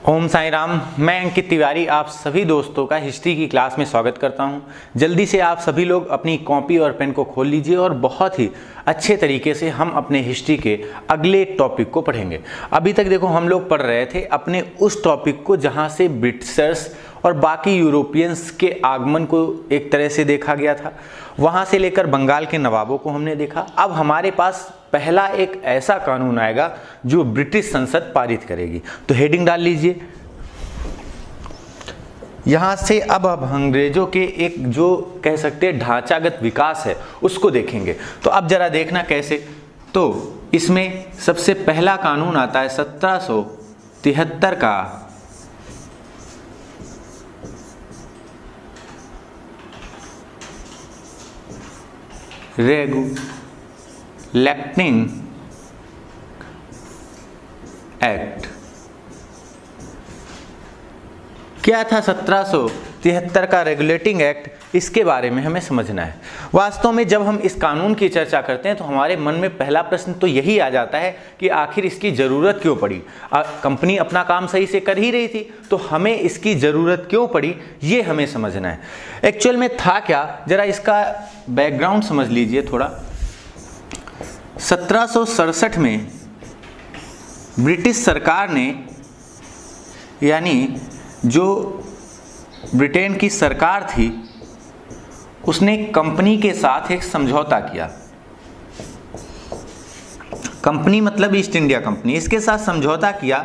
ओम साई राम। मैं अंकित तिवारी आप सभी दोस्तों का हिस्ट्री की क्लास में स्वागत करता हूं। जल्दी से आप सभी लोग अपनी कॉपी और पेन को खोल लीजिए और बहुत ही अच्छे तरीके से हम अपने हिस्ट्री के अगले टॉपिक को पढ़ेंगे। अभी तक देखो हम लोग पढ़ रहे थे अपने उस टॉपिक को जहां से ब्रिटिशर्स और बाकी यूरोपियंस के आगमन को एक तरह से देखा गया था, वहां से लेकर बंगाल के नवाबों को हमने देखा। अब हमारे पास पहला एक ऐसा कानून आएगा जो ब्रिटिश संसद पारित करेगी। तो हेडिंग डाल लीजिए। यहां से अब अंग्रेजों के एक जो कह सकते हैं ढांचागत विकास है उसको देखेंगे। तो अब जरा देखना कैसे। तो इसमें सबसे पहला कानून आता है 1773 का रेगुलेटिंग एक्ट। क्या था 1773 का रेगुलेटिंग एक्ट, इसके बारे में हमें समझना है। वास्तव में जब हम इस कानून की चर्चा करते हैं तो हमारे मन में पहला प्रश्न तो यही आ जाता है कि आखिर इसकी ज़रूरत क्यों पड़ी। कंपनी अपना काम सही से कर ही रही थी तो हमें इसकी ज़रूरत क्यों पड़ी, ये हमें समझना है। एक्चुअल में था क्या, जरा इसका बैकग्राउंड समझ लीजिए थोड़ा। 1767 में ब्रिटिश सरकार ने, यानी जो ब्रिटेन की सरकार थी, उसने कंपनी के साथ एक समझौता किया। कंपनी मतलब ईस्ट इंडिया कंपनी, इसके साथ समझौता किया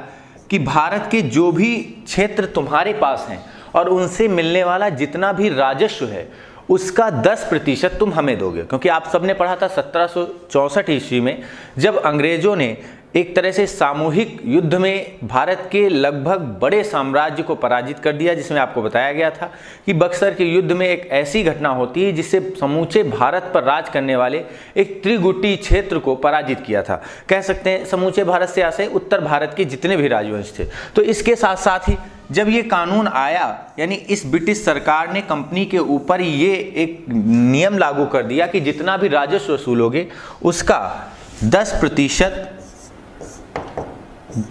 कि भारत के जो भी क्षेत्र तुम्हारे पास हैं और उनसे मिलने वाला जितना भी राजस्व है उसका 10% तुम हमें दोगे। क्योंकि आप सबने पढ़ा था 1764 ईस्वी में जब अंग्रेजों ने एक तरह से सामूहिक युद्ध में भारत के लगभग बड़े साम्राज्य को पराजित कर दिया, जिसमें आपको बताया गया था कि बक्सर के युद्ध में एक ऐसी घटना होती है जिससे समूचे भारत पर राज करने वाले एक त्रिगुटी क्षेत्र को पराजित किया था। कह सकते हैं समूचे भारत से आसे उत्तर भारत के जितने भी राजवंश थे। तो इसके साथ साथ ही जब ये कानून आया, यानी इस ब्रिटिश सरकार ने कंपनी के ऊपर ये एक नियम लागू कर दिया कि जितना भी राजस्व वसूलोगे उसका 10%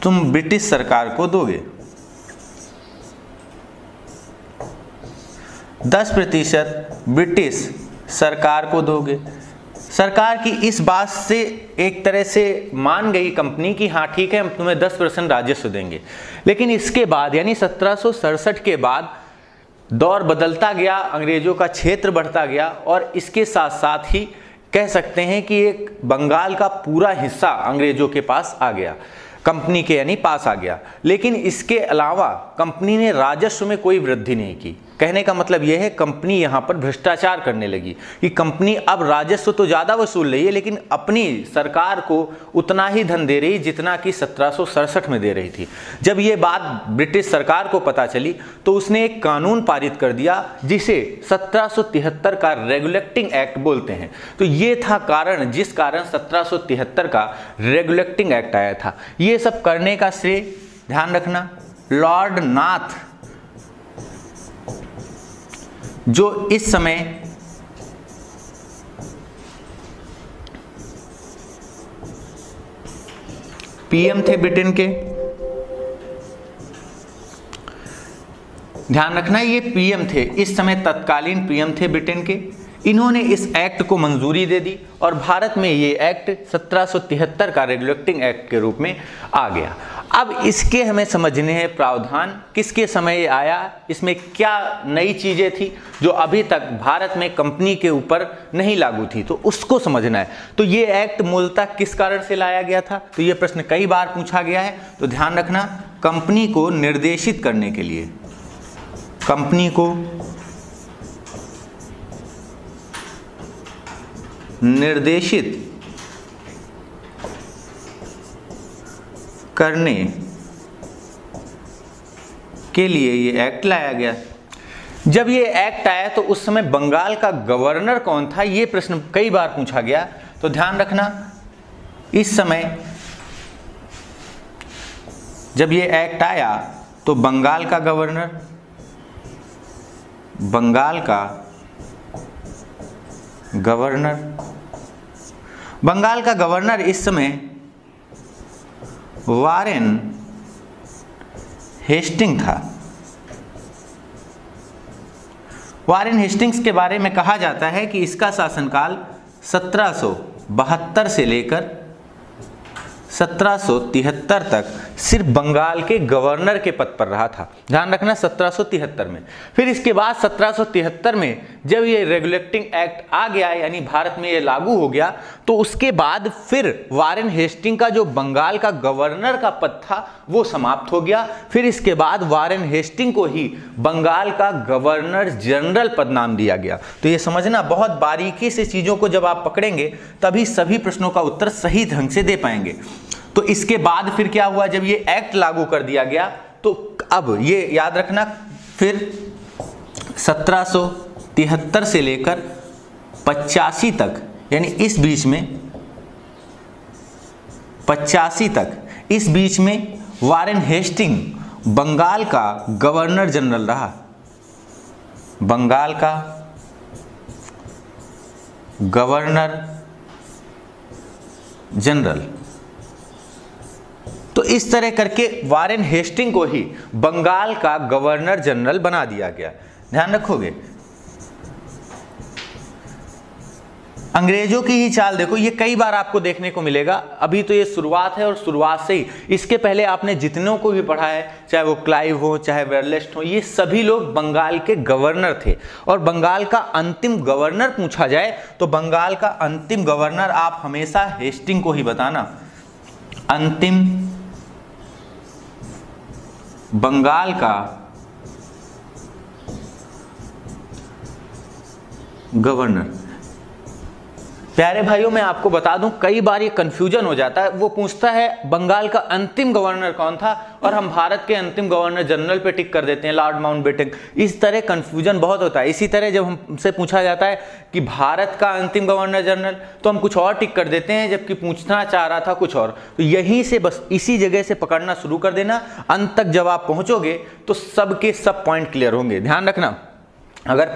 तुम ब्रिटिश सरकार को दोगे। 10% ब्रिटिश सरकार को दोगे। सरकार की इस बात से एक तरह से मान गई कंपनी कि हाँ ठीक है, हम तुम्हें 10% राजस्व देंगे। लेकिन इसके बाद यानी 1767 के बाद दौर बदलता गया, अंग्रेजों का क्षेत्र बढ़ता गया और इसके साथ साथ ही कह सकते हैं कि एक बंगाल का पूरा हिस्सा अंग्रेजों के पास आ गया, कंपनी के यानी पास आ गया। लेकिन इसके अलावा कंपनी ने राजस्व में कोई वृद्धि नहीं की। कहने का मतलब यह है कंपनी यहाँ पर भ्रष्टाचार करने लगी कि कंपनी अब राजस्व तो ज़्यादा वसूल रही है लेकिन अपनी सरकार को उतना ही धन दे रही जितना कि 1767 में दे रही थी। जब ये बात ब्रिटिश सरकार को पता चली तो उसने एक कानून पारित कर दिया जिसे 1773 का रेगुलेटिंग एक्ट बोलते हैं। तो ये था कारण जिस कारण 1773 का रेगुलेटिंग एक्ट आया था। ये सब करने का श्रेय, ध्यान रखना, लॉर्ड नाथ, जो इस समय पीएम थे ब्रिटेन के। ध्यान रखना ये पीएम थे, इस समय तत्कालीन पीएम थे ब्रिटेन के। इन्होंने इस एक्ट को मंजूरी दे दी और भारत में ये एक्ट 1773 का रेगुलेटिंग एक्ट के रूप में आ गया। अब इसके हमें समझने हैं प्रावधान, किसके समय ये आया, इसमें क्या नई चीज़ें थी जो अभी तक भारत में कंपनी के ऊपर नहीं लागू थी, तो उसको समझना है। तो ये एक्ट मूलतः किस कारण से लाया गया था, तो ये प्रश्न कई बार पूछा गया है। तो ध्यान रखना, कंपनी को निर्देशित करने के लिए, कंपनी को निर्देशित करने के लिए ये एक्ट लाया गया। जब ये एक्ट आया तो उस समय बंगाल का गवर्नर कौन था, ये प्रश्न कई बार पूछा गया। तो ध्यान रखना, इस समय जब ये एक्ट आया तो बंगाल का गवर्नर इस समय वारेन हेस्टिंग था। वारेन हेस्टिंग्स के बारे में कहा जाता है कि इसका शासनकाल 1772 से लेकर 1773 तक सिर्फ बंगाल के गवर्नर के पद पर रहा था। ध्यान रखना 1773 में। फिर इसके बाद 1773 में जब ये रेगुलेटिंग एक्ट आ गया, यानी भारत में ये लागू हो गया, तो उसके बाद फिर वारेन हेस्टिंग का जो बंगाल का गवर्नर का पद था वो समाप्त हो गया। फिर इसके बाद वारेन हेस्टिंग को ही बंगाल का गवर्नर जनरल पद नाम दिया गया। तो ये समझना, बहुत बारीकी से चीज़ों को जब आप पकड़ेंगे तभी सभी प्रश्नों का उत्तर सही ढंग से दे पाएंगे। तो इसके बाद फिर क्या हुआ, जब ये एक्ट लागू कर दिया गया तो अब ये याद रखना, फिर 1773 से लेकर 85 तक, यानी इस बीच में 85 तक, इस बीच में वारेन हेस्टिंग बंगाल का गवर्नर जनरल रहा। बंगाल का गवर्नर जनरल। तो इस तरह करके वारेन हेस्टिंग को ही बंगाल का गवर्नर जनरल बना दिया गया। ध्यान रखोगे। अंग्रेजों की ही चाल देखो, ये कई बार आपको देखने को मिलेगा। अभी तो ये शुरुआत है और शुरुआत से ही, इसके पहले आपने जितनों को भी पढ़ा है, चाहे वो क्लाइव हो चाहे वेरलेस्ट हो, ये सभी लोग बंगाल के गवर्नर थे। और बंगाल का अंतिम गवर्नर पूछा जाए तो बंगाल का अंतिम गवर्नर आप हमेशा हेस्टिंग को ही बताना। अंतिम बंगाल का गवर्नर। प्यारे भाइयों, मैं आपको बता दूं, कई बार ये कंफ्यूजन हो जाता है। वो पूछता है बंगाल का अंतिम गवर्नर कौन था, और हम भारत के अंतिम गवर्नर जनरल पे टिक कर देते हैं, लॉर्ड माउंटबेटन। इस तरह कंफ्यूजन बहुत होता है। इसी तरह जब हमसे पूछा जाता है कि भारत का अंतिम गवर्नर जनरल, तो हम कुछ और टिक कर देते हैं, जबकि पूछना चाह रहा था कुछ और। तो यहीं से बस इसी जगह से पकड़ना शुरू कर देना। अंत तक जब आप पहुंचोगे तो सबके सब पॉइंट क्लियर होंगे। ध्यान रखना, अगर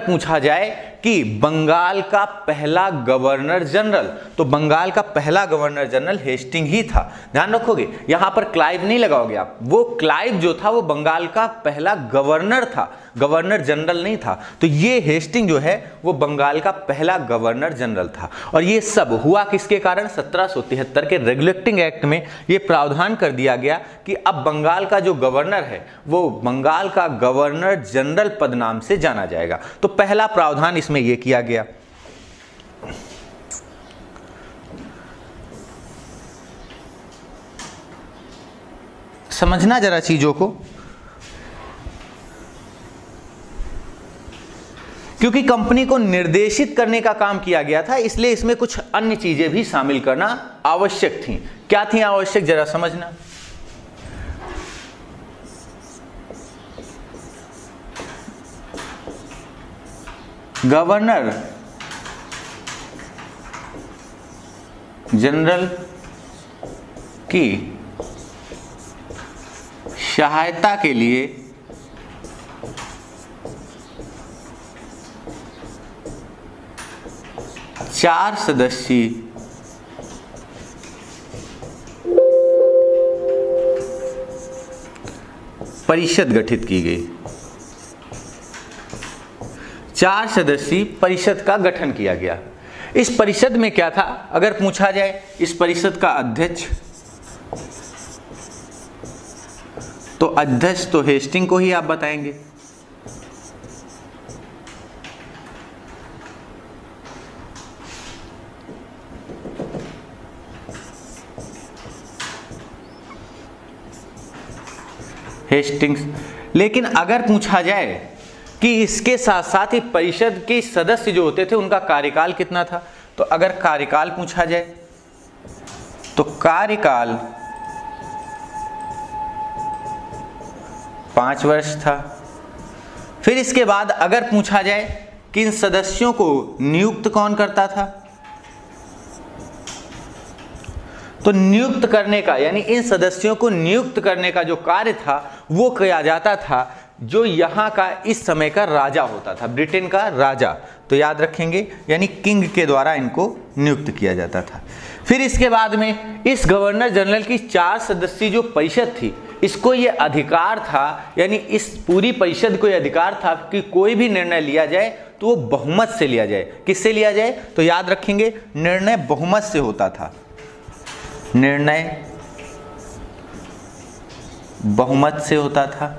पूछा जाए कि बंगाल का पहला गवर्नर जनरल, तो बंगाल का पहला गवर्नर जनरल हेस्टिंग ही था। ध्यान रखोगे, यहां पर क्लाइव नहीं लगाओगे आप। वो क्लाइव जो था वो बंगाल का पहला गवर्नर था, गवर्नर जनरल नहीं था। तो ये हेस्टिंग जो है वो बंगाल का पहला गवर्नर जनरल था। और ये सब हुआ किसके कारण, 1773 के रेगुलेटिंग एक्ट में ये प्रावधान कर दिया गया कि अब बंगाल का जो गवर्नर है वो बंगाल का गवर्नर जनरल पद नाम से जाना जाएगा। तो पहला प्रावधान इसमें यह किया गया। समझना जरा चीजों को, क्योंकि कंपनी को निर्देशित करने का काम किया गया था, इसलिए इसमें कुछ अन्य चीजें भी शामिल करना आवश्यक थी। क्या थी आवश्यक, जरा समझना। गवर्नर जनरल की सहायता के लिए चार सदस्यीय परिषद गठित की गई। 4 सदस्यीय परिषद का गठन किया गया। इस परिषद में क्या था, अगर पूछा जाए, इस परिषद का अध्यक्ष, तो अध्यक्ष तो हेस्टिंग को ही आप बताएंगे। हेस्टिंग्स। लेकिन अगर पूछा जाए कि इसके साथ साथ ही परिषद के सदस्य जो होते थे उनका कार्यकाल कितना था, तो अगर कार्यकाल पूछा जाए तो कार्यकाल 5 वर्ष था। फिर इसके बाद अगर पूछा जाए कि इन सदस्यों को नियुक्त कौन करता था, तो नियुक्त करने का, यानी इन सदस्यों को नियुक्त करने का जो कार्य था वो किया जाता था जो यहाँ का इस समय का राजा होता था, ब्रिटेन का राजा। तो याद रखेंगे, यानी किंग के द्वारा इनको नियुक्त किया जाता था। फिर इसके बाद में इस गवर्नर जनरल की 4 सदस्यीय जो परिषद थी, इसको ये अधिकार था, यानी इस पूरी परिषद को ये अधिकार था कि कोई भी निर्णय लिया जाए तो वो बहुमत से लिया जाए। किससे लिया जाए? तो याद रखेंगे, निर्णय बहुमत से होता था, निर्णय बहुमत से होता था।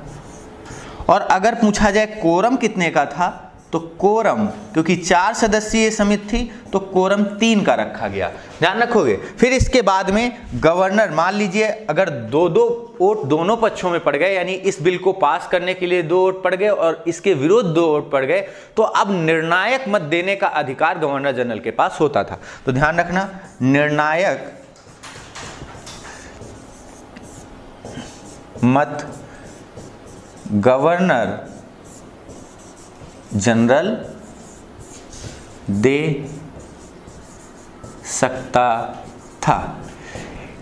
और अगर पूछा जाए कोरम कितने का था, तो कोरम, क्योंकि 4 सदस्यीय समिति थी तो कोरम 3 का रखा गया, ध्यान रखोगे। फिर इसके बाद में गवर्नर, मान लीजिए अगर 2-2 वोट दोनों पक्षों में पड़ गए, यानी इस बिल को पास करने के लिए 2 वोट पड़ गए और इसके विरुद्ध 2 वोट पड़ गए, तो अब निर्णायक मत देने का अधिकार गवर्नर जनरल के पास होता था। तो ध्यान रखना, निर्णायक मत गवर्नर जनरल दे सकता था।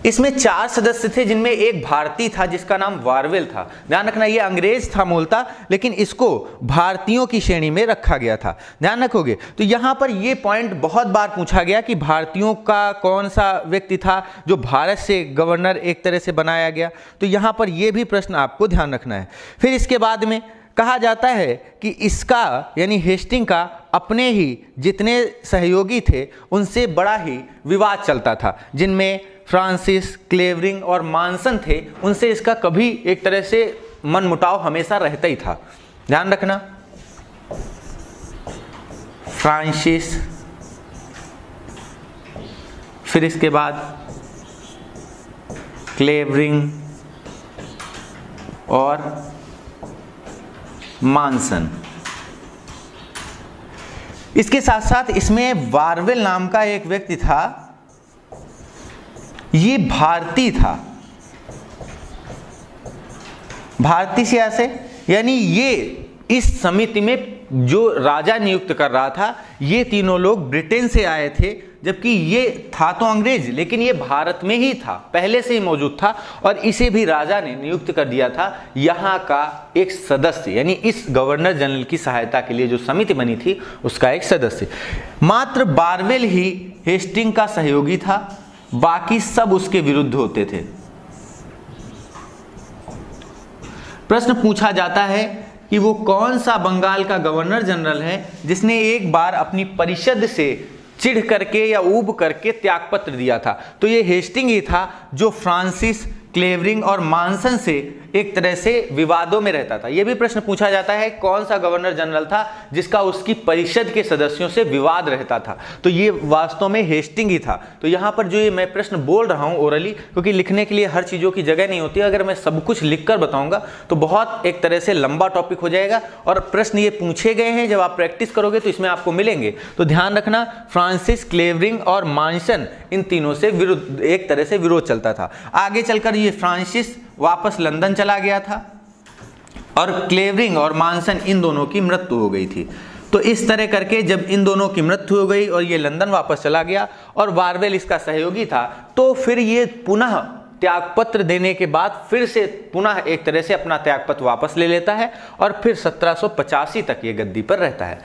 इसमें 4 सदस्य थे जिनमें एक भारतीय था जिसका नाम वारवेल था। ध्यान रखना, ये अंग्रेज था मूलतः, लेकिन इसको भारतीयों की श्रेणी में रखा गया था, ध्यान रखोगे। तो यहां पर ये पॉइंट बहुत बार पूछा गया कि भारतीयों का कौन सा व्यक्ति था जो भारत से गवर्नर एक तरह से बनाया गया, तो यहां पर यह भी प्रश्न आपको ध्यान रखना है। फिर इसके बाद में कहा जाता है कि इसका, यानी हेस्टिंग का, अपने ही जितने सहयोगी थे उनसे बड़ा ही विवाद चलता था, जिनमें फ्रांसिस, क्लेवरिंग और मानसन थे। उनसे इसका कभी एक तरह से मनमुटाव हमेशा रहता ही था, ध्यान रखना। फ्रांसिस, फिर इसके बाद क्लेवरिंग और मानसन। इसके साथ साथ इसमें वारवेल नाम का एक व्यक्ति था, ये भारतीय था, भारतीय से ऐसे, यानी ये इस समिति में जो राजा नियुक्त कर रहा था, ये तीनों लोग ब्रिटेन से आए थे, जबकि ये था तो अंग्रेज, लेकिन ये भारत में ही था, पहले से ही मौजूद था, और इसे भी राजा ने नियुक्त कर दिया था यहाँ का एक सदस्य, यानी इस गवर्नर जनरल की सहायता के लिए जो समिति बनी थी उसका एक सदस्य। मात्र वारवेल ही हेस्टिंग का सहयोगी था, बाकी सब उसके विरुद्ध होते थे। प्रश्न पूछा जाता है कि वो कौन सा बंगाल का गवर्नर जनरल है जिसने एक बार अपनी परिषद से चिढ़ करके या ऊब करके त्यागपत्र दिया था। तो ये हेस्टिंग ही था जो फ्रांसिस, क्लेवरिंग और मानसन से एक तरह से विवादों में रहता था। यह भी प्रश्न पूछा जाता है कौन सा गवर्नर जनरल था जिसका उसकी परिषद के सदस्यों से विवाद रहता था, तो ये वास्तव में हेस्टिंग ही था। तो यहाँ पर जो ये मैं प्रश्न बोल रहा हूँ ओरली, क्योंकि लिखने के लिए हर चीज़ों की जगह नहीं होती, अगर मैं सब कुछ लिख कर बताऊँगा तो बहुत एक तरह से लंबा टॉपिक हो जाएगा, और प्रश्न ये पूछे गए हैं, जब आप प्रैक्टिस करोगे तो इसमें आपको मिलेंगे। तो ध्यान रखना, फ्रांसिस, क्लेवरिंग और मानसन, इन तीनों से विरोध, एक तरह से विरोध चलता था। आगे चलकर ये फ्रांसिस वापस लंदन चला गया था और क्लेवरिंग और मानसन, इन दोनों की मृत्यु हो गई थी। तो इस तरह करके जब इन दोनों की मृत्यु हो गई और ये लंदन वापस चला गया और वारवेल इसका सहयोगी था, तो फिर ये पुनः त्यागपत्र देने के बाद फिर से पुनः एक तरह से अपना त्यागपत्र वापस ले लेता है और फिर 1785 तक ये गद्दी पर रहता है।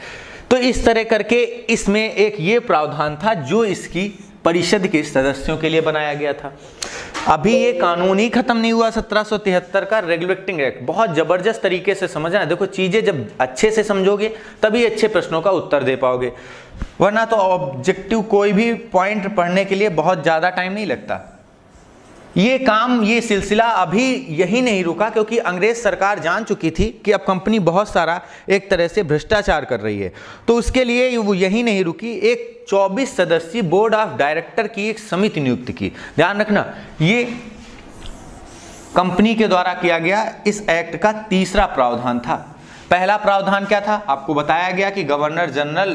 तो इस तरह करके इसमें एक ये प्रावधान था जो इसकी परिषद के सदस्यों के लिए बनाया गया था। अभी ये कानून ही खत्म नहीं हुआ 1773 का रेगुलेटिंग एक्ट। बहुत जबरदस्त तरीके से समझना है। देखो, चीजें जब अच्छे से समझोगे तभी अच्छे प्रश्नों का उत्तर दे पाओगे, वरना तो ऑब्जेक्टिव कोई भी पॉइंट पढ़ने के लिए बहुत ज्यादा टाइम नहीं लगता। ये काम, ये सिलसिला अभी यही नहीं रुका, क्योंकि अंग्रेज सरकार जान चुकी थी कि अब कंपनी बहुत सारा एक तरह से भ्रष्टाचार कर रही है, तो उसके लिए वो यही नहीं रुकी, एक 24 सदस्यीय बोर्ड ऑफ डायरेक्टर की एक समिति नियुक्त की। ध्यान रखना, ये कंपनी के द्वारा किया गया इस एक्ट का तीसरा प्रावधान था। पहला प्रावधान क्या था, आपको बताया गया कि गवर्नर जनरल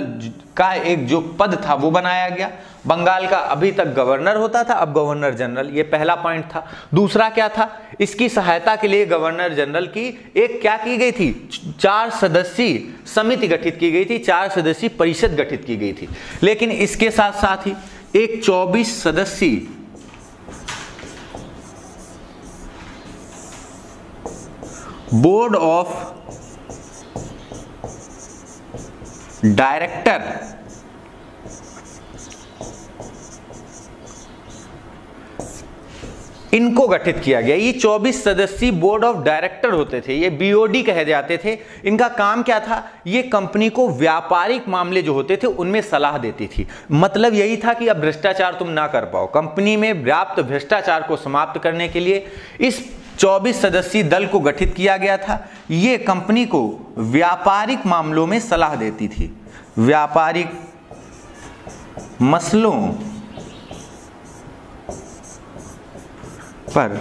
का एक जो पद था वो बनाया गया। बंगाल का अभी तक गवर्नर होता था, अब गवर्नर जनरल, ये पहला पॉइंट था। दूसरा क्या था, इसकी सहायता के लिए गवर्नर जनरल की एक क्या की गई थी, 4 सदस्यीय समिति गठित की गई थी, 4 सदस्यीय परिषद गठित की गई थी। लेकिन इसके साथ साथ ही एक 24 सदस्यीय बोर्ड ऑफ डायरेक्टर इनको गठित किया गया। ये 24 सदस्यीय बोर्ड ऑफ डायरेक्टर होते थे, ये बीओडी कहे जाते थे। इनका काम क्या था? ये कंपनी को व्यापारिक मामले जो होते थे उनमें सलाह देती थी। मतलब यही था कि अब भ्रष्टाचार तुम ना कर पाओ। कंपनी में व्याप्त भ्रष्टाचार को समाप्त करने के लिए इस 24 सदस्यीय दल को गठित किया गया था। ये कंपनी को व्यापारिक मामलों में सलाह देती थी, व्यापारिक मसलों पर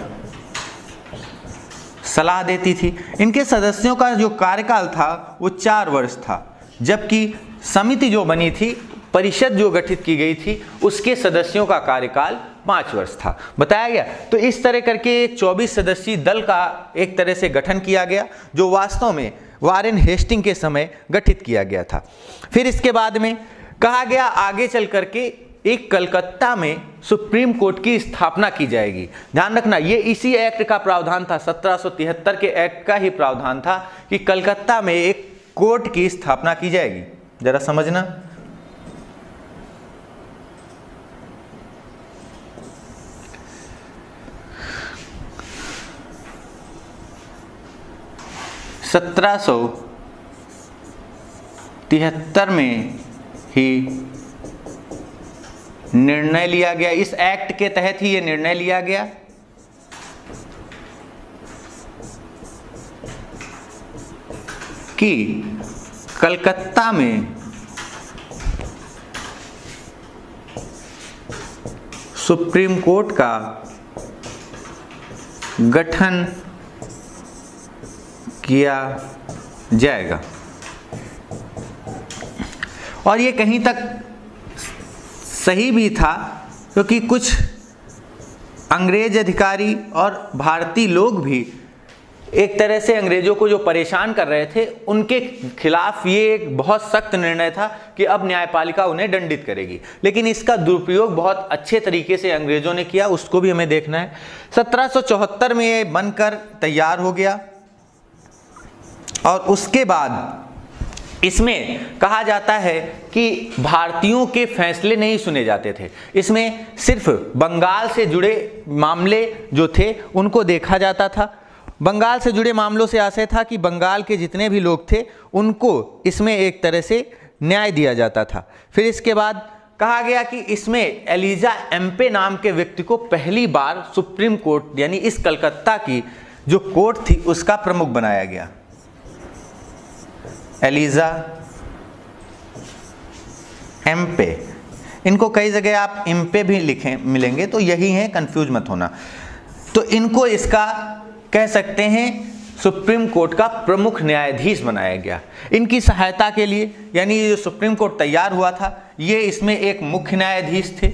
सलाह देती थी। इनके सदस्यों का जो कार्यकाल था वो 4 वर्ष था, जबकि समिति जो बनी थी, परिषद जो गठित की गई थी, उसके सदस्यों का कार्यकाल 5 वर्ष था, बताया गया। तो इस तरह करके 24 सदस्यीय दल का एक तरह से गठन किया गया, जो वास्तव में वारेन हेस्टिंग के समय गठित किया गया था। फिर इसके बाद में कहा गया आगे चल करके एक कलकत्ता में सुप्रीम कोर्ट की स्थापना की जाएगी। ध्यान रखना, ये इसी एक्ट का प्रावधान था, 1773 के एक्ट का ही प्रावधान था कि कलकत्ता में एक कोर्ट की स्थापना की जाएगी। जरा समझना, (1773) में ही निर्णय लिया गया, इस एक्ट के तहत ही यह निर्णय लिया गया कि कलकत्ता में सुप्रीम कोर्ट का गठन किया जाएगा। और ये कहीं तक सही भी था, क्योंकि कुछ अंग्रेज अधिकारी और भारतीय लोग भी एक तरह से अंग्रेजों को जो परेशान कर रहे थे, उनके खिलाफ ये एक बहुत सख्त निर्णय था कि अब न्यायपालिका उन्हें दंडित करेगी। लेकिन इसका दुरुपयोग बहुत अच्छे तरीके से अंग्रेजों ने किया, उसको भी हमें देखना है। 1774 में ये बनकर तैयार हो गया और उसके बाद इसमें कहा जाता है कि भारतीयों के फैसले नहीं सुने जाते थे। इसमें सिर्फ बंगाल से जुड़े मामले जो थे उनको देखा जाता था। बंगाल से जुड़े मामलों से आशय था कि बंगाल के जितने भी लोग थे उनको इसमें एक तरह से न्याय दिया जाता था। फिर इसके बाद कहा गया कि इसमें एलिजा एम्पे नाम के व्यक्ति को पहली बार सुप्रीम कोर्ट यानी इस कलकत्ता की जो कोर्ट थी उसका प्रमुख बनाया गया। एलिजा एम्पे, इनको कई जगह आप इम्पे भी लिखें मिलेंगे, तो यही है, कंफ्यूज मत होना। तो इनको इसका कह सकते हैं सुप्रीम कोर्ट का प्रमुख न्यायाधीश बनाया गया। इनकी सहायता के लिए, यानी ये जो सुप्रीम कोर्ट तैयार हुआ था, ये इसमें एक मुख्य न्यायाधीश थे।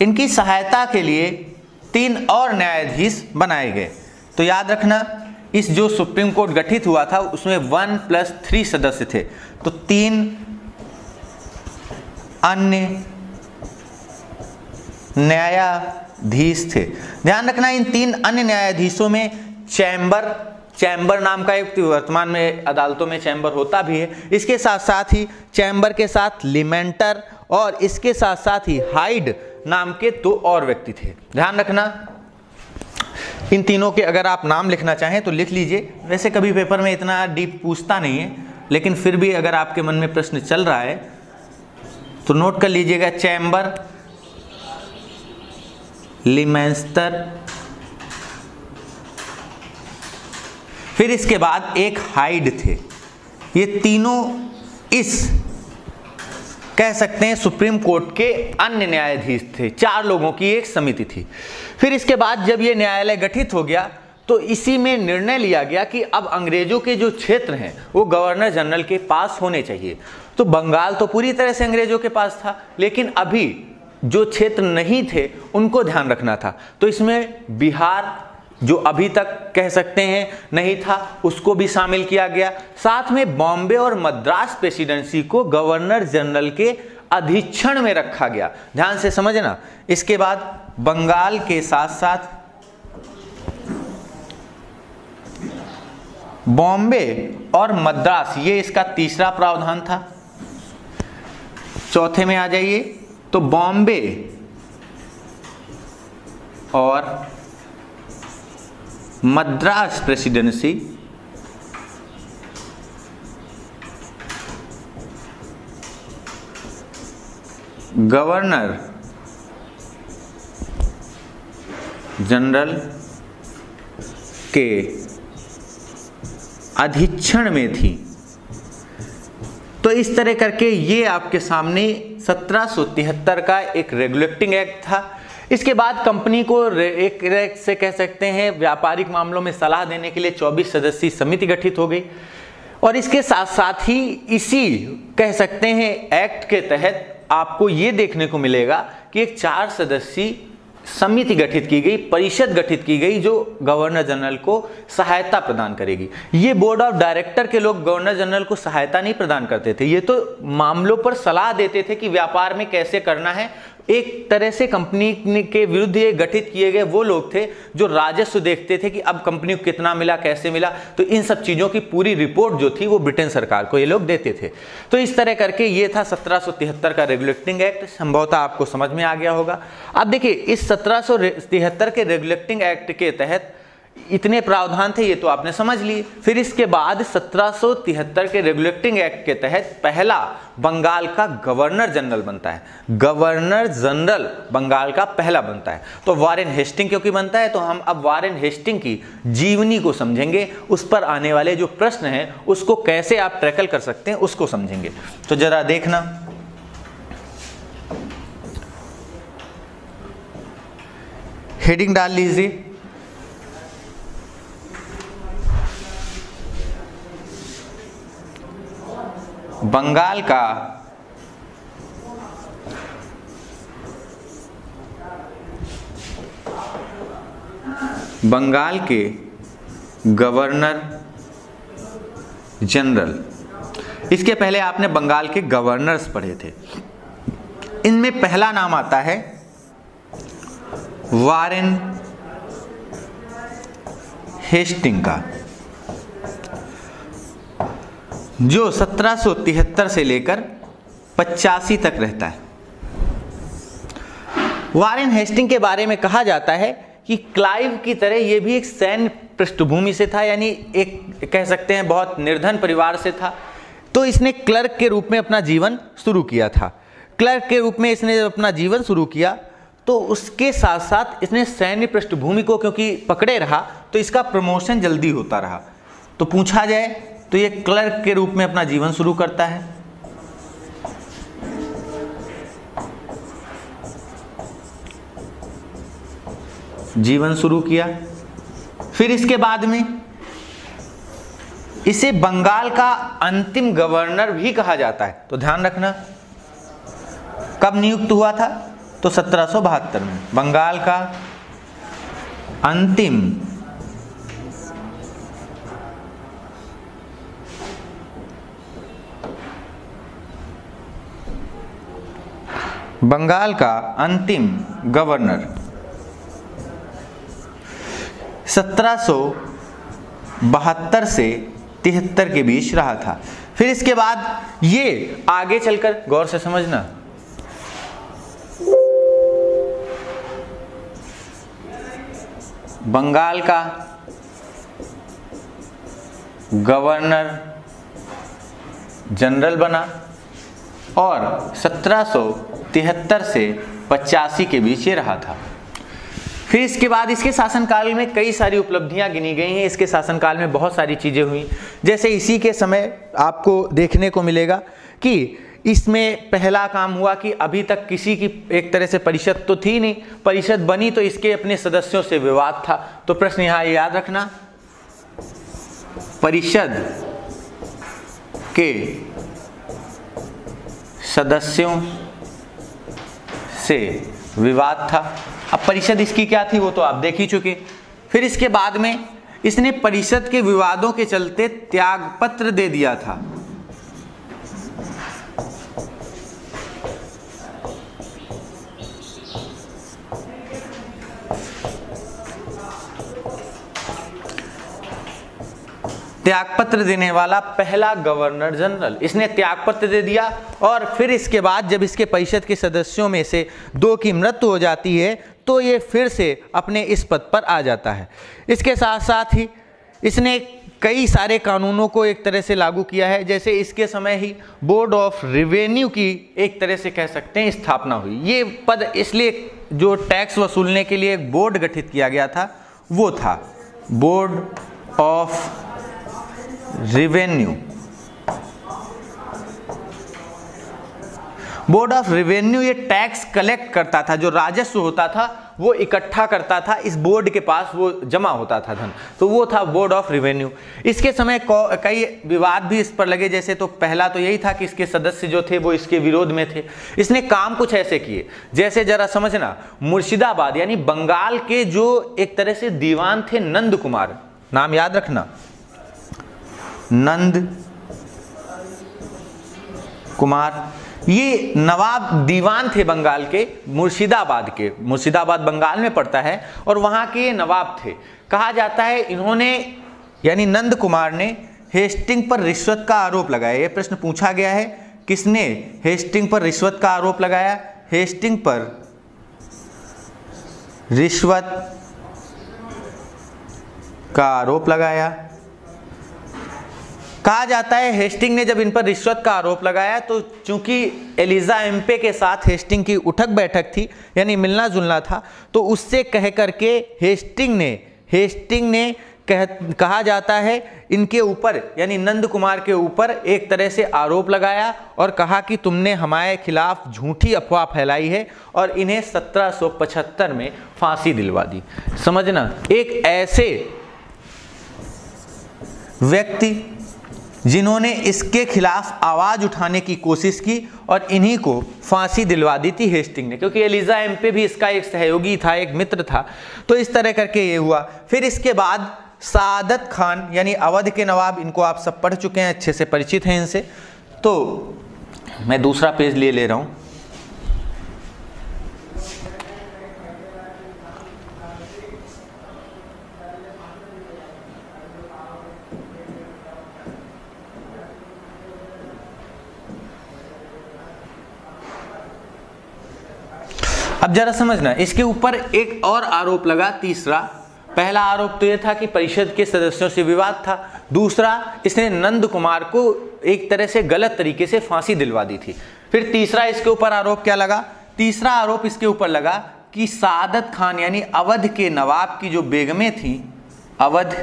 इनकी सहायता के लिए 3 और न्यायाधीश बनाए गए। तो याद रखना, इस जो सुप्रीम कोर्ट गठित हुआ था उसमें 1+3 सदस्य थे, तो 3 अन्य न्यायाधीश थे। ध्यान रखना, इन 3 अन्य न्यायाधीशों में चैम्बर नाम का एक, वर्तमान में अदालतों में चैम्बर होता भी है, इसके साथ साथ ही चैम्बर के साथ लिमेंटर और इसके साथ साथ ही हाइड नाम के 2 और व्यक्ति थे। ध्यान रखना, इन तीनों के अगर आप नाम लिखना चाहें तो लिख लीजिए। वैसे कभी पेपर में इतना डीप पूछता नहीं है, लेकिन फिर भी अगर आपके मन में प्रश्न चल रहा है तो नोट कर लीजिएगा। चैम्बर, लिमेंस्टर, फिर इसके बाद एक हाइड थे। ये तीनों इस कह सकते हैं सुप्रीम कोर्ट के अन्य न्यायाधीश थे। 4 लोगों की एक समिति थी। फिर इसके बाद जब ये न्यायालय गठित हो गया तो इसी में निर्णय लिया गया कि अब अंग्रेजों के जो क्षेत्र हैं वो गवर्नर जनरल के पास होने चाहिए। तो बंगाल तो पूरी तरह से अंग्रेजों के पास था, लेकिन अभी जो क्षेत्र नहीं थे उनको ध्यान रखना था। तो इसमें बिहार, जो अभी तक कह सकते हैं नहीं था, उसको भी शामिल किया गया। साथ में बॉम्बे और मद्रास प्रेसिडेंसी को गवर्नर जनरल के अधीक्षण में रखा गया। ध्यान से समझना। इसके बाद बंगाल के साथ साथ बॉम्बे और मद्रास, ये इसका तीसरा प्रावधान था। चौथे में आ जाइए, तो बॉम्बे और मद्रास प्रेसिडेंसी गवर्नर जनरल के अधीक्षण में थी। तो इस तरह करके ये आपके सामने 1773 का एक रेगुलेटिंग एक्ट था। इसके बाद कंपनी को एक तरह से कह सकते हैं व्यापारिक मामलों में सलाह देने के लिए 24 सदस्यीय समिति गठित हो गई। और इसके साथ साथ ही इसी कह सकते हैं एक्ट के तहत आपको ये देखने को मिलेगा कि एक 4 सदस्यीय समिति गठित की गई, परिषद गठित की गई जो गवर्नर जनरल को सहायता प्रदान करेगी। ये बोर्ड ऑफ डायरेक्टर के लोग गवर्नर जनरल को सहायता नहीं प्रदान करते थे, ये तो मामलों पर सलाह देते थे कि व्यापार में कैसे करना है। एक तरह से कंपनी के विरुद्ध ये गठित किए गए वो लोग थे जो राजस्व देखते थे कि अब कंपनी को कितना मिला, कैसे मिला। तो इन सब चीज़ों की पूरी रिपोर्ट जो थी वो ब्रिटेन सरकार को ये लोग देते थे। तो इस तरह करके ये था 1773 का रेगुलेटिंग एक्ट। संभवतः आपको समझ में आ गया होगा। अब देखिए इस 1773 के रेगुलेटिंग एक्ट के तहत इतने प्रावधान थे, ये तो आपने समझ लिए। फिर इसके बाद 1773 के रेगुलेटिंग एक्ट के तहत पहला बंगाल का गवर्नर जनरल बनता है। गवर्नर जनरल बंगाल का पहला बनता है। तो वारेन हेस्टिंग क्योंकि बनता है, तो हम अब वारेन हेस्टिंग की जीवनी को समझेंगे। उस पर आने वाले जो प्रश्न हैं उसको कैसे आप टैकल कर सकते हैं उसको समझेंगे। तो जरा देखना, हेडिंग डाल लीजिए, बंगाल का बंगाल के गवर्नर जनरल। इसके पहले आपने बंगाल के गवर्नर्स पढ़े थे। इनमें पहला नाम आता है वारेन हेस्टिंग का, जो 1773 से लेकर 85 तक रहता है। वारेन हेस्टिंग के बारे में कहा जाता है कि क्लाइव की तरह ये भी एक सैन्य पृष्ठभूमि से था, यानी एक कह सकते हैं बहुत निर्धन परिवार से था। तो इसने क्लर्क के रूप में अपना जीवन शुरू किया था। क्लर्क के रूप में इसने अपना जीवन शुरू किया तो उसके साथ साथ इसने सैन्य पृष्ठभूमि को क्योंकि पकड़े रहा तो इसका प्रमोशन जल्दी होता रहा। तो पूछा जाए तो ये क्लर्क के रूप में अपना जीवन शुरू करता है। जीवन शुरू किया। फिर इसके बाद में इसे बंगाल का अंतिम गवर्नर भी कहा जाता है। तो ध्यान रखना, कब नियुक्त हुआ था? तो 1772 में बंगाल का अंतिम गवर्नर 1772 से 73 के बीच रहा था। फिर इसके बाद ये आगे चलकर गौर से समझना, बंगाल का गवर्नर जनरल बना और 1773 से 85 के बीच ये रहा था। फिर इसके बाद इसके शासनकाल में कई सारी उपलब्धियां गिनी गई हैं। इसके शासनकाल में बहुत सारी चीज़ें हुई, जैसे इसी के समय आपको देखने को मिलेगा कि इसमें पहला काम हुआ कि अभी तक किसी की एक तरह से परिषद तो थी नहीं, परिषद बनी तो इसके अपने सदस्यों से विवाद था। तो प्रश्न यहाँ याद रखना, परिषद के सदस्यों से विवाद था। अब परिषद इसकी क्या थी वो तो आप देख ही चुके। फिर इसके बाद में इसने परिषद के विवादों के चलते त्यागपत्र दे दिया था। त्यागपत्र देने वाला पहला गवर्नर जनरल। इसने त्यागपत्र दे दिया और फिर इसके बाद जब इसके परिषद के सदस्यों में से 2 की मृत्यु हो जाती है तो ये फिर से अपने इस पद पर आ जाता है। इसके साथ साथ ही इसने कई सारे कानूनों को एक तरह से लागू किया है, जैसे इसके समय ही बोर्ड ऑफ रेवेन्यू की एक तरह से कह सकते हैं स्थापना हुई। ये पद इसलिए जो टैक्स वसूलने के लिए एक बोर्ड गठित किया गया था वो था board of revenue. Board of revenue ये टैक्स कलेक्ट करता था, जो राजस्व होता था वो इकट्ठा करता था, इस बोर्ड के पास वो जमा होता था धन, तो वो था बोर्ड ऑफ रेवेन्यू। इसके समय कई विवाद भी इस पर लगे, जैसे तो पहला तो यही था कि इसके सदस्य जो थे वो इसके विरोध में थे। इसने काम कुछ ऐसे किए, जैसे जरा समझना, मुर्शिदाबाद यानी बंगाल के जो एक तरह से दीवान थे नंद कुमार, नाम याद रखना, नंद कुमार, ये नवाब दीवान थे बंगाल के, मुर्शिदाबाद के। मुर्शिदाबाद बंगाल में पड़ता है और वहाँ के नवाब थे। कहा जाता है इन्होंने यानी नंद कुमार ने हेस्टिंग पर रिश्वत का आरोप लगाया। ये प्रश्न पूछा गया है, किसने हेस्टिंग पर रिश्वत का आरोप लगाया? हेस्टिंग पर रिश्वत का आरोप लगाया। कहा जाता है हेस्टिंग ने जब इन पर रिश्वत का आरोप लगाया तो चूंकि एलिजा एम्पे के साथ हेस्टिंग की उठक बैठक थी यानी मिलना जुलना था, तो उससे कह करके हेस्टिंग ने कहा जाता है इनके ऊपर यानी नंद कुमार के ऊपर एक तरह से आरोप लगाया और कहा कि तुमने हमारे खिलाफ झूठी अफवाह फैलाई है और इन्हें 1775 में फांसी दिलवा दी। समझना, एक ऐसे व्यक्ति जिन्होंने इसके खिलाफ आवाज उठाने की कोशिश की और इन्हीं को फांसी दिलवा दी थी हेस्टिंग ने, क्योंकि एलिजा एम्पे भी इसका एक सहयोगी था, एक मित्र था। तो इस तरह करके ये हुआ। फिर इसके बाद सादत खान यानी अवध के नवाब, इनको आप सब पढ़ चुके हैं, अच्छे से परिचित हैं इनसे। तो मैं दूसरा पेज ले रहा हूं। अब जरा समझना, इसके ऊपर एक और आरोप लगा, तीसरा। पहला आरोप तो यह था कि परिषद के सदस्यों से विवाद था, दूसरा इसने नंद कुमार को एक तरह से गलत तरीके से फांसी दिलवा दी थी। फिर तीसरा इसके ऊपर आरोप क्या लगा? तीसरा आरोप इसके ऊपर लगा कि सादत खान यानी अवध के नवाब की जो बेगमें थी, अवध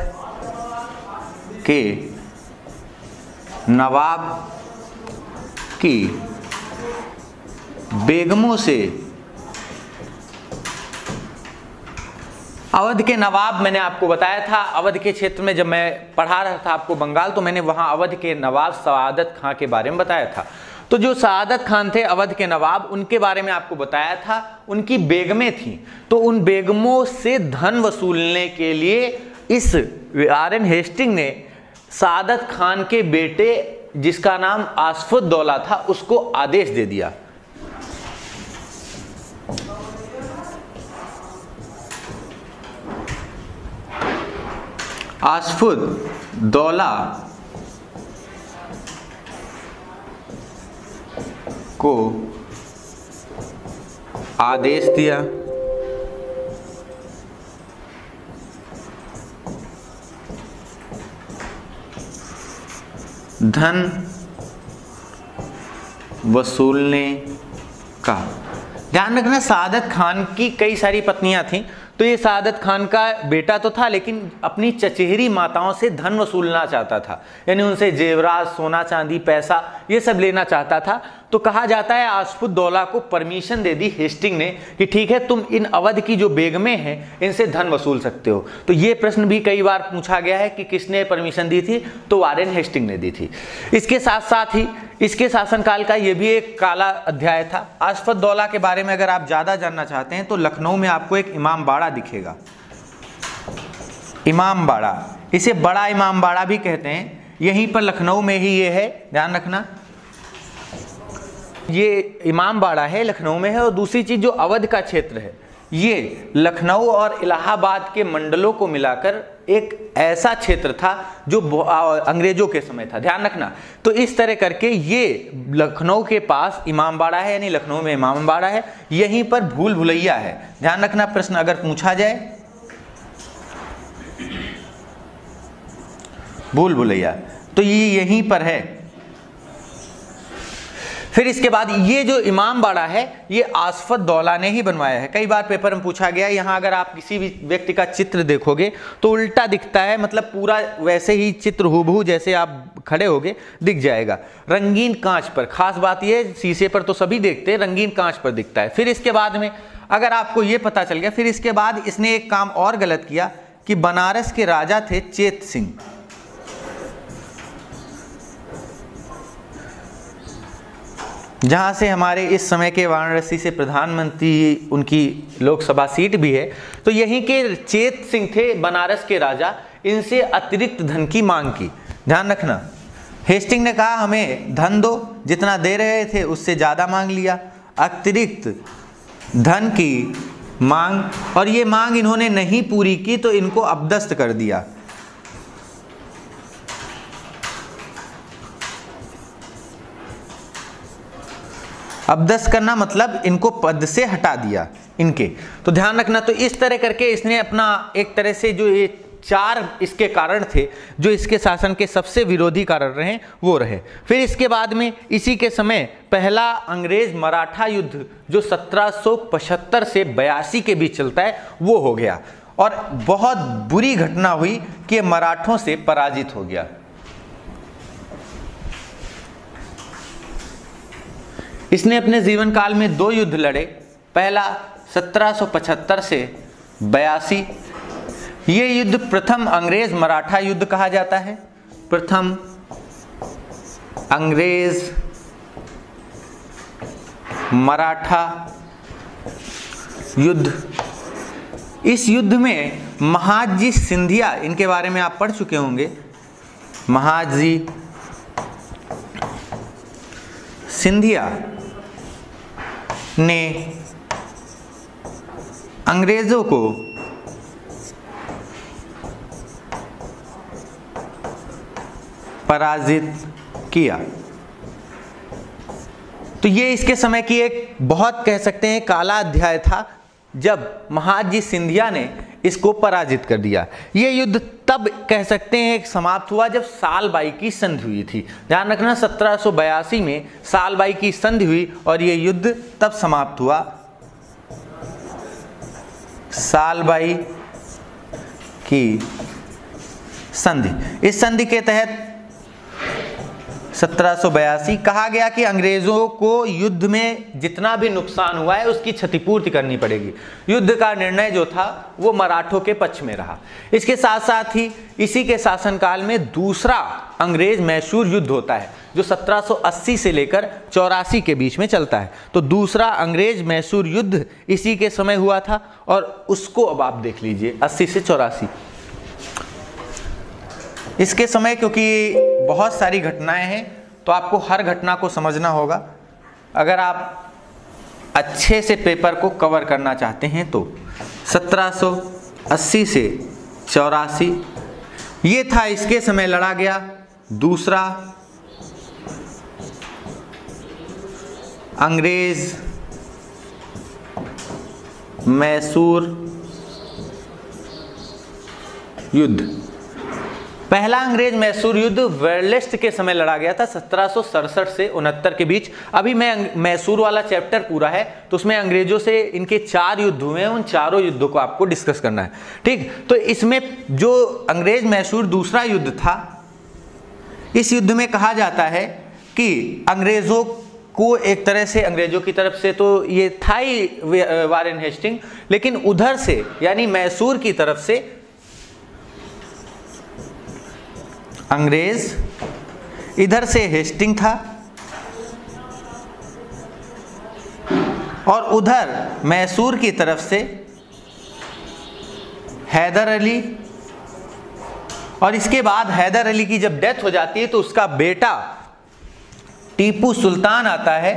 के नवाब की बेगमों से, अवध के नवाब मैंने आपको बताया था, अवध के क्षेत्र में जब मैं पढ़ा रहा था आपको बंगाल, तो मैंने वहाँ अवध के नवाब सादत खान के बारे में बताया था। तो जो सादत खान थे अवध के नवाब, उनके बारे में आपको बताया था, उनकी बेगमें थीं। तो उन बेगमों से धन वसूलने के लिए इस वारेन हेस्टिंग ने सादत खान के बेटे, जिसका नाम आसफुद्दौला था, उसको आदेश दे दिया। आसफुद्दौला को आदेश दिया धन वसूलने का। ध्यान रखना, सादत खान की कई सारी पत्नियां थीं, तो ये सादत खान का बेटा तो था लेकिन अपनी चचेरी माताओं से धन वसूलना चाहता था, यानी उनसे जेवरात, सोना चांदी, पैसा ये सब लेना चाहता था। तो कहा जाता है आसफुद्दौला को परमिशन दे दी हेस्टिंग ने कि ठीक है, तुम इन अवध की जो बेगमें हैं इनसे धन वसूल सकते हो। तो ये प्रश्न भी कई बार पूछा गया है कि किसने परमिशन दी थी, तो वारेन हेस्टिंग ने दी थी। इसके साथ साथ ही इसके शासनकाल का ये भी एक काला अध्याय था। आसफुद्दौला के बारे में अगर आप ज़्यादा जानना चाहते हैं तो लखनऊ में आपको एक इमामबाड़ा दिखेगा, इमामबाड़ा, इसे बड़ा इमामबाड़ा भी कहते हैं। यहीं पर लखनऊ में ही ये है, ध्यान रखना, ये इमामबाड़ा है, लखनऊ में है। और दूसरी चीज़ जो अवध का क्षेत्र है, ये लखनऊ और इलाहाबाद के मंडलों को मिलाकर एक ऐसा क्षेत्र था जो अंग्रेजों के समय था, ध्यान रखना। तो इस तरह करके ये लखनऊ के पास इमामबाड़ा है, यानी लखनऊ में इमामबाड़ा है, यहीं पर भूल भुलैया है। ध्यान रखना, प्रश्न अगर पूछा जाए भूल भुलैया तो ये यहीं पर है। फिर इसके बाद ये जो इमामबाड़ा है ये आसफत दौला ने ही बनवाया है। कई बार पेपर में पूछा गया, यहाँ अगर आप किसी भी व्यक्ति का चित्र देखोगे तो उल्टा दिखता है, मतलब पूरा वैसे ही चित्र हूबहू जैसे आप खड़े होगे दिख जाएगा। रंगीन कांच पर, खास बात ये, शीशे पर तो सभी देखते हैं, रंगीन कांच पर दिखता है। फिर इसके बाद में अगर आपको ये पता चल गया, फिर इसके बाद इसने एक काम और गलत किया कि बनारस के राजा थे चेत सिंह, जहाँ से हमारे इस समय के वाराणसी से प्रधानमंत्री उनकी लोकसभा सीट भी है। तो यहीं के चेत सिंह थे बनारस के राजा, इनसे अतिरिक्त धन की मांग की। ध्यान रखना, हेस्टिंग ने कहा हमें धन दो, जितना दे रहे थे उससे ज़्यादा मांग लिया, अतिरिक्त धन की मांग, और ये मांग इन्होंने नहीं पूरी की तो इनको अपदस्थ कर दिया। अपदस्थ करना मतलब इनको पद से हटा दिया इनके। तो ध्यान रखना, तो इस तरह करके इसने अपना एक तरह से जो ये 4 इसके कारण थे जो इसके शासन के सबसे विरोधी कारण रहे वो रहे। फिर इसके बाद में इसी के समय पहला अंग्रेज मराठा युद्ध जो 1775 से 82 के बीच चलता है वो हो गया, और बहुत बुरी घटना हुई कि मराठों से पराजित हो गया। इसने अपने जीवन काल में 2 युद्ध लड़े, पहला 1775 से 82। ये युद्ध प्रथम अंग्रेज मराठा युद्ध कहा जाता है, प्रथम अंग्रेज मराठा युद्ध। इस युद्ध में महादजी सिंधिया, इनके बारे में आप पढ़ चुके होंगे, महादजी सिंधिया ने अंग्रेजों को पराजित किया। तो ये इसके समय की एक बहुत कह सकते हैं काला अध्याय था जब महादजी सिंधिया ने इसको पराजित कर दिया। ये युद्ध तब कह सकते हैं समाप्त हुआ जब सालबाई की संधि हुई थी। ध्यान रखना, 1782 में सालबाई की संधि हुई और ये युद्ध तब समाप्त हुआ, सालबाई की संधि। इस संधि के तहत 1782 कहा गया कि अंग्रेजों को युद्ध में जितना भी नुकसान हुआ है उसकी क्षतिपूर्ति करनी पड़ेगी। युद्ध का निर्णय जो था वो मराठों के पक्ष में रहा। इसके साथ साथ ही इसी के शासनकाल में दूसरा अंग्रेज मैसूर युद्ध होता है जो 1780 से लेकर 84 के बीच में चलता है। तो दूसरा अंग्रेज मैसूर युद्ध इसी के समय हुआ था और उसको अब आप देख लीजिए 80 से 84। इसके समय क्योंकि बहुत सारी घटनाएं हैं तो आपको हर घटना को समझना होगा अगर आप अच्छे से पेपर को कवर करना चाहते हैं तो। 1780 से 84 ये था, इसके समय लड़ा गया दूसरा अंग्रेज मैसूर युद्ध। पहला अंग्रेज मैसूर युद्ध वेरलेस्ट के समय लड़ा गया था 1767 से 69 के बीच। अभी मैं मैसूर वाला चैप्टर पूरा है तो उसमें अंग्रेजों से इनके 4 युद्ध हुए हैं, उन चारों युद्धों को आपको डिस्कस करना है, ठीक। तो इसमें जो अंग्रेज मैसूर दूसरा युद्ध था, इस युद्ध में कहा जाता है कि अंग्रेजों को एक तरह से, अंग्रेजों की तरफ से तो ये था ही वारेन हेस्टिंग, लेकिन उधर से यानी मैसूर की तरफ से अंग्रेज, इधर से हेस्टिंग था और उधर मैसूर की तरफ से हैदर अली, और इसके बाद हैदर अली की जब डेथ हो जाती है तो उसका बेटा टीपू सुल्तान आता है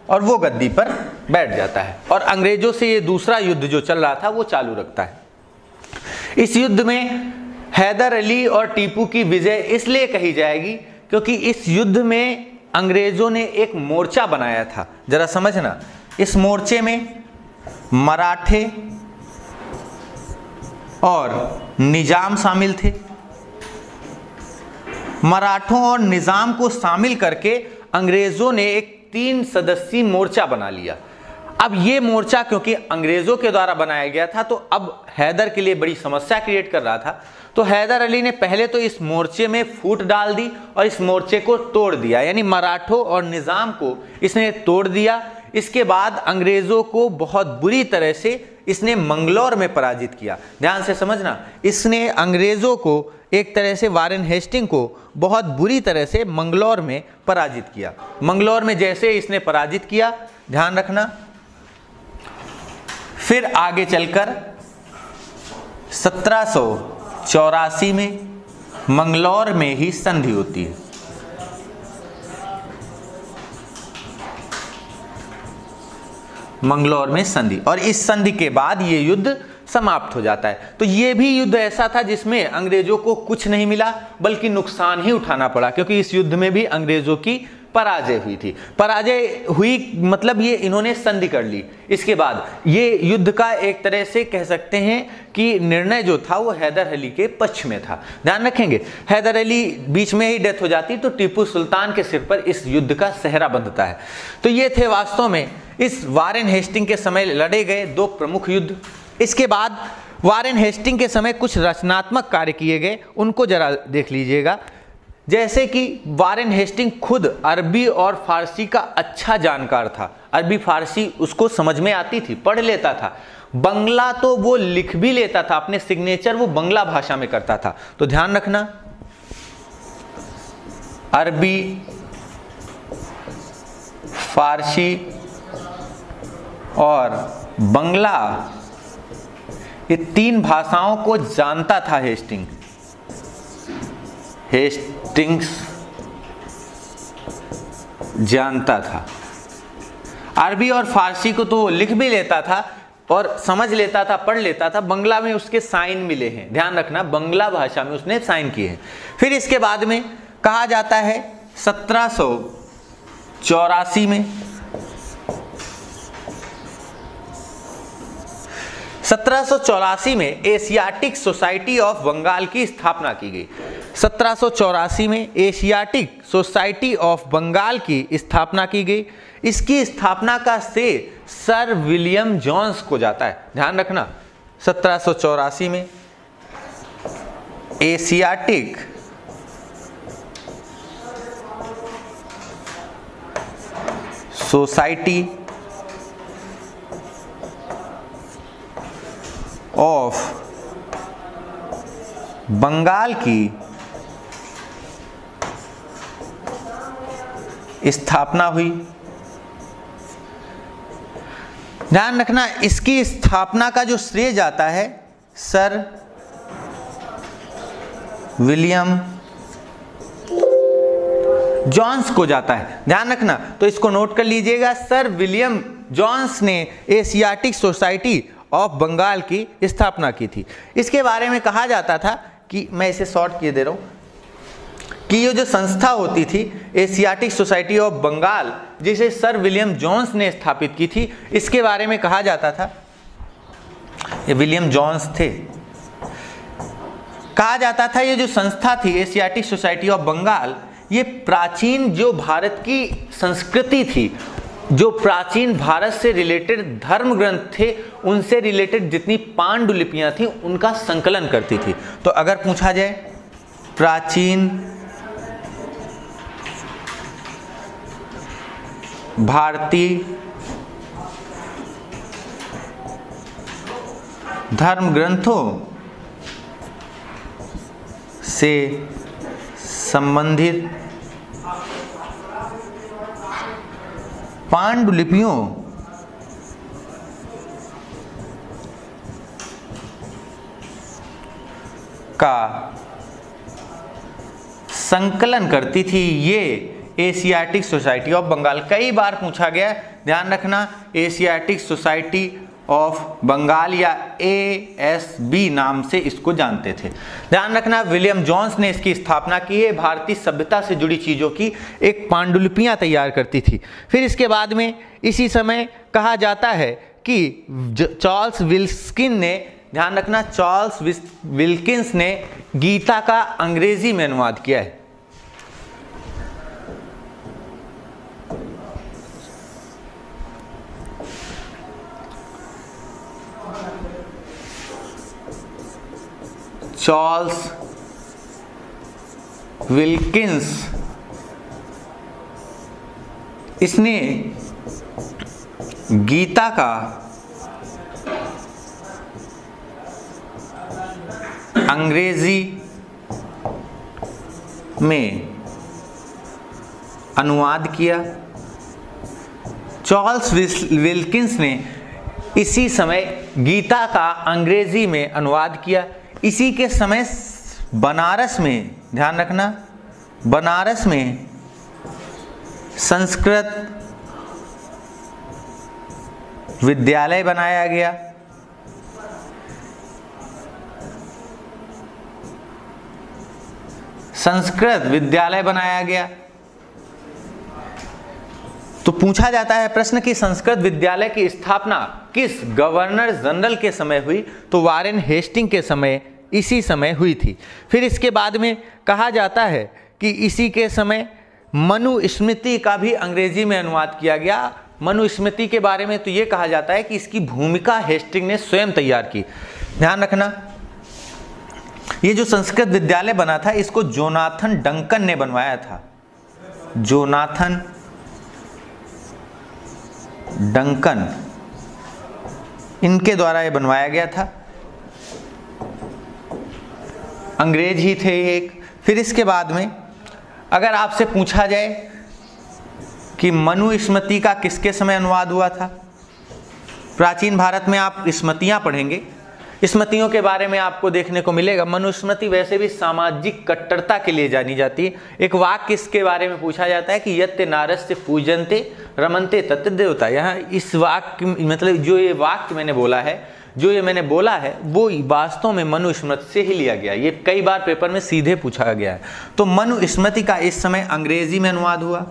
और वो गद्दी पर बैठ जाता है और अंग्रेजों से ये दूसरा युद्ध जो चल रहा था वो चालू रखता है। इस युद्ध में हैदर अली और टीपू की विजय इसलिए कही जाएगी क्योंकि इस युद्ध में अंग्रेजों ने एक मोर्चा बनाया था। जरा समझना, इस मोर्चे में मराठे और निजाम शामिल थे। मराठों और निजाम को शामिल करके अंग्रेजों ने एक 3 सदस्यीय मोर्चा बना लिया। अब ये मोर्चा क्योंकि अंग्रेजों के द्वारा बनाया गया था तो अब हैदर के लिए बड़ी समस्या क्रिएट कर रहा था। तो हैदर अली ने पहले तो इस मोर्चे में फूट डाल दी और इस मोर्चे को तोड़ दिया, यानी मराठों और निजाम को इसने तोड़ दिया। इसके बाद अंग्रेजों को बहुत बुरी तरह से इसने मंगलौर में पराजित किया। ध्यान से समझना, इसने अंग्रेजों को एक तरह से वारेन हेस्टिंग को बहुत बुरी तरह से मंगलौर में पराजित किया। मंगलौर में जैसे इसने पराजित किया, ध्यान रखना, फिर आगे चलकर 1784 में मंगलौर में ही संधि होती है। मंगलौर में संधि, और इस संधि के बाद ये युद्ध समाप्त हो जाता है। तो ये भी युद्ध ऐसा था जिसमें अंग्रेजों को कुछ नहीं मिला बल्कि नुकसान ही उठाना पड़ा, क्योंकि इस युद्ध में भी अंग्रेजों की पराजय हुई थी। पराजय हुई मतलब ये इन्होंने संधि कर ली। इसके बाद ये युद्ध का एक तरह से कह सकते हैं कि निर्णय जो था वो हैदर अली के पक्ष में था। ध्यान रखेंगे, हैदर अली बीच में ही डेथ हो जाती तो टीपू सुल्तान के सिर पर इस युद्ध का सेहरा बंधता है। तो ये थे वास्तव में इस वारेन हेस्टिंग के समय लड़े गए 2 प्रमुख युद्ध। इसके बाद वारेन हेस्टिंग के समय कुछ रचनात्मक कार्य किए गए, उनको जरा देख लीजिएगा। जैसे कि वारेन हेस्टिंग खुद अरबी और फारसी का अच्छा जानकार था। अरबी फारसी उसको समझ में आती थी, पढ़ लेता था। बंगला तो वो लिख भी लेता था, अपने सिग्नेचर वो बंगला भाषा में करता था। तो ध्यान रखना, अरबी, फारसी और बंगला, ये 3 भाषाओं को जानता था हेस्टिंग्स जानता था। अरबी और फारसी को तो वो लिख भी लेता था और समझ लेता था, पढ़ लेता था। बंगला में उसके साइन मिले हैं, ध्यान रखना, बंगला भाषा में उसने साइन किए हैं। फिर इसके बाद में कहा जाता है 1784 में 1784 में एशियाटिक सोसाइटी ऑफ बंगाल की स्थापना की गई। 1784 में एशियाटिक सोसाइटी ऑफ बंगाल की स्थापना की गई। इसकी स्थापना का श्रेय सर विलियम जोन्स को जाता है। ध्यान रखना, 1784 में एशियाटिक सोसाइटी ऑफ बंगाल की स्थापना हुई। ध्यान रखना, इसकी स्थापना का जो श्रेय जाता है सर विलियम जॉन्स को जाता है। ध्यान रखना, तो इसको नोट कर लीजिएगा, सर विलियम जॉन्स ने एशियाटिक सोसाइटी ऑफ बंगाल की स्थापना की थी। इसके बारे में कहा जाता था कि, मैं इसे शॉर्ट किए दे रहा हूं, कि ये जो संस्था होती थी एशियाटिक सोसाइटी ऑफ बंगाल, जिसे सर विलियम जोन्स ने स्थापित की थी, इसके बारे में कहा जाता था, ये विलियम जोन्स थे, कहा जाता था ये जो संस्था थी एशियाटिक सोसाइटी ऑफ बंगाल, ये प्राचीन जो भारत की संस्कृति थी, जो प्राचीन भारत से रिलेटेड धर्म ग्रंथ थे, उनसे रिलेटेड जितनी पांडुलिपियां थी उनका संकलन करती थी। तो अगर पूछा जाए प्राचीन भारतीय धर्म ग्रंथों से संबंधित पांडुलिपियों का संकलन करती थी ये एशियाटिक सोसाइटी ऑफ बंगाल। कई बार पूछा गया, ध्यान रखना, एशियाटिक सोसाइटी ऑफ बंगाल या ASB नाम से इसको जानते थे। ध्यान रखना, विलियम जोन्स ने इसकी स्थापना की है। भारतीय सभ्यता से जुड़ी चीज़ों की एक पांडुलिपियाँ तैयार करती थी। फिर इसके बाद में इसी समय कहा जाता है कि चार्ल्स विल्किंस ने, ध्यान रखना, चार्ल्स विल्किंस ने गीता का अंग्रेजी में अनुवाद किया है। चार्ल्स विल्किंस, इसने गीता का अंग्रेजी में अनुवाद किया। चार्ल्स विल्किंस ने इसी समय गीता का अंग्रेजी में अनुवाद किया। इसी के समय बनारस में, ध्यान रखना, बनारस में संस्कृत विद्यालय बनाया गया। संस्कृत विद्यालय बनाया गया। तो पूछा जाता है प्रश्न कि संस्कृत विद्यालय की स्थापना किस गवर्नर जनरल के समय हुई? तो वारेन हेस्टिंग के समय, इसी समय हुई थी। फिर इसके बाद में कहा जाता है कि इसी के समय मनुस्मृति का भी अंग्रेजी में अनुवाद किया गया। मनुस्मृति के बारे में तो ये कहा जाता है कि इसकी भूमिका हेस्टिंग ने स्वयं तैयार की। ध्यान रखना, ये जो संस्कृत विद्यालय बना था इसको जोनाथन डंकन ने बनवाया था। जोनाथन डंकन, इनके द्वारा ये बनवाया गया था। अंग्रेज ही थे एक। फिर इसके बाद में अगर आपसे पूछा जाए कि मनुस्मृति का किसके समय अनुवाद हुआ था? प्राचीन भारत में आप स्मृतियाँ पढ़ेंगे, स्मृतियों के बारे में आपको देखने को मिलेगा। मनुस्मृति वैसे भी सामाजिक कट्टरता के लिए जानी जाती है। एक वाक्य इसके बारे में पूछा जाता है कि यत्ते नारस्य पूजन्ते रमन्ते तत् देवता। यहाँ इस वाक्य मतलब जो ये वाक्य मैंने बोला है, वो वास्तव में मनुस्मृति से ही लिया गया। ये कई बार पेपर में सीधे पूछा गया है। तो मनुस्मृति का इस समय अंग्रेजी में अनुवाद हुआ।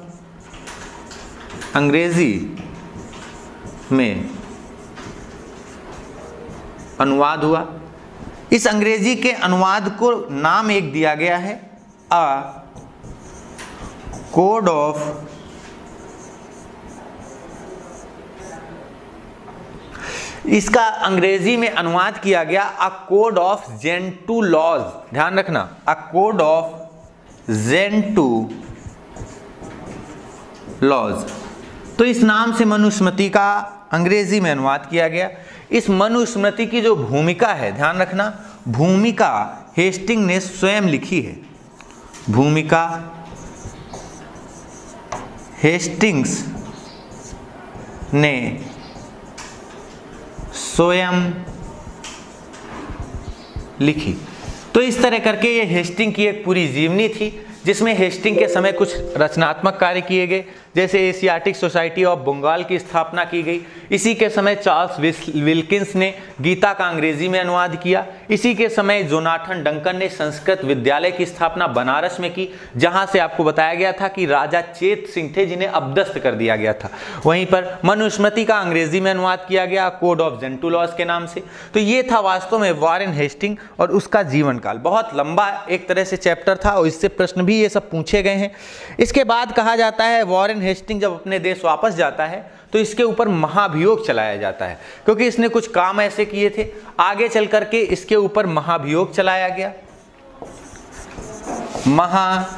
अंग्रेजी में अनुवाद हुआ। इस अंग्रेजी के अनुवाद को नाम एक दिया गया है, अ कोड ऑफ इसका अंग्रेजी में अनुवाद किया गया a code of Gentoo laws. ध्यान रखना, a code of Gentoo laws. तो इस नाम से मनुस्मृति का अंग्रेजी में अनुवाद किया गया। इस मनुस्मृति की जो भूमिका है, ध्यान रखना, भूमिका हेस्टिंग ने स्वयं लिखी है। भूमिका हेस्टिंग्स ने स्वयं लिखी। तो इस तरह करके ये हेस्टिंग की एक पूरी जीवनी थी, जिसमें हेस्टिंग के समय कुछ रचनात्मक कार्य किए गए, जैसे एशियाटिक सोसाइटी ऑफ बंगाल की स्थापना की गई। इसी के समय चार्ल्स विल्किंस ने गीता का अंग्रेजी में अनुवाद किया। इसी के समय जोनाथन डंकन ने संस्कृत विद्यालय की स्थापना बनारस में की, जहां से आपको बताया गया था कि राजा चेत सिंह थे जिन्हें अपदस्थ कर दिया गया था। वहीं पर मनुस्मृति का अंग्रेजी में अनुवाद किया गया कोड ऑफ जेंटू लॉज के नाम से। तो ये था वास्तव में वारेन हेस्टिंग और उसका जीवन काल। बहुत लंबा एक तरह से चैप्टर था और इससे प्रश्न भी ये सब पूछे गए हैं। इसके बाद कहा जाता है वारेन हेस्टिंग जब अपने देश वापस जाता है तो इसके ऊपर महाभियोग चलाया जाता है, क्योंकि इसने कुछ काम ऐसे किए थे। आगे चल करके इसके ऊपर महाभियोग चलाया गया। महाभियोग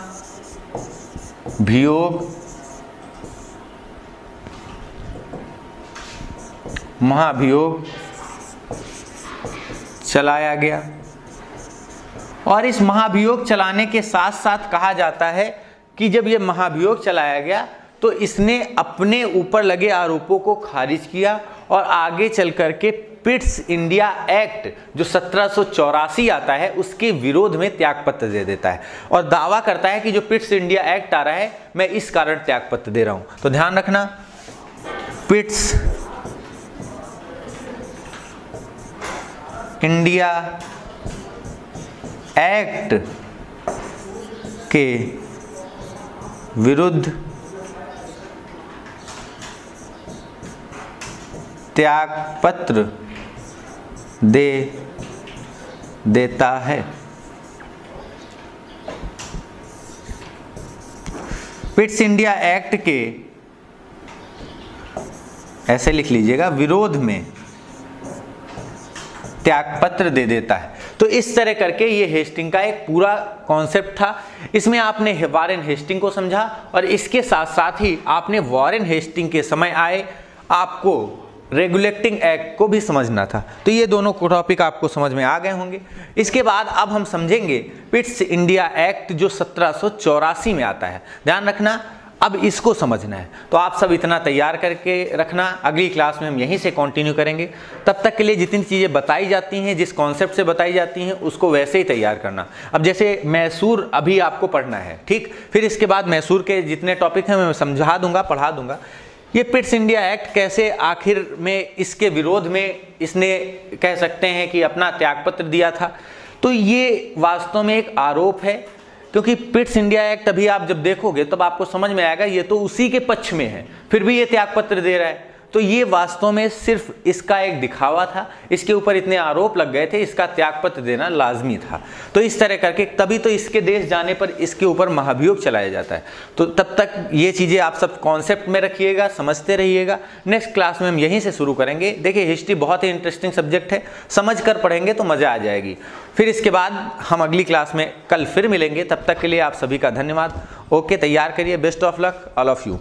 चलाया गया। और इस महाभियोग चलाने के साथ साथ कहा जाता है कि जब यह महाभियोग चलाया गया तो इसने अपने ऊपर लगे आरोपों को खारिज किया और आगे चल करके पिट्स इंडिया एक्ट जो 1784 आता है उसके विरोध में त्यागपत्र दे देता है और दावा करता है कि जो पिट्स इंडिया एक्ट आ रहा है मैं इस कारण त्यागपत्र दे रहा हूं। तो ध्यान रखना, पिट्स इंडिया एक्ट के विरुद्ध त्यागपत्र दे देता है। पिट्स इंडिया एक्ट के, ऐसे लिख लीजिएगा, विरोध में त्यागपत्र दे देता है। तो इस तरह करके ये हेस्टिंग का एक पूरा कॉन्सेप्ट था। इसमें आपने वॉरेन हेस्टिंग को समझा और इसके साथ साथ ही आपने वॉरेन हेस्टिंग के समय आए आपको रेगुलेटिंग एक्ट को भी समझना था। तो ये दोनों टॉपिक आपको समझ में आ गए होंगे। इसके बाद अब हम समझेंगे पिट्स इंडिया एक्ट जो 1784 में आता है। ध्यान रखना, अब इसको समझना है। तो आप सब इतना तैयार करके रखना, अगली क्लास में हम यहीं से कंटिन्यू करेंगे। तब तक के लिए जितनी चीज़ें बताई जाती हैं, जिस कॉन्सेप्ट से बताई जाती हैं, उसको वैसे ही तैयार करना। अब जैसे मैसूर अभी आपको पढ़ना है, ठीक, फिर इसके बाद मैसूर के जितने टॉपिक हैं मैं समझा दूंगा, पढ़ा दूंगा। ये पिट्स इंडिया एक्ट कैसे आखिर में इसके विरोध में इसने कह सकते हैं कि अपना त्यागपत्र दिया था। तो ये वास्तव में एक आरोप है, क्योंकि पिट्स इंडिया एक्ट अभी आप जब देखोगे तब आपको समझ में आएगा ये तो उसी के पक्ष में है, फिर भी ये त्यागपत्र दे रहा है। तो ये वास्तव में सिर्फ इसका एक दिखावा था, इसके ऊपर इतने आरोप लग गए थे, इसका त्यागपत्र देना लाजमी था। तो इस तरह करके तभी तो इसके देश जाने पर इसके ऊपर महाभियोग चलाया जाता है। तो तब तक ये चीज़ें आप सब कॉन्सेप्ट में रखिएगा, समझते रहिएगा। नेक्स्ट क्लास में हम यहीं से शुरू करेंगे। देखिए हिस्ट्री बहुत ही इंटरेस्टिंग सब्जेक्ट है, समझ कर पढ़ेंगे तो मज़ा आ जाएगी। फिर इसके बाद हम अगली क्लास में कल फिर मिलेंगे। तब तक के लिए आप सभी का धन्यवाद। ओके, तैयार करिए। Best of luck all of you.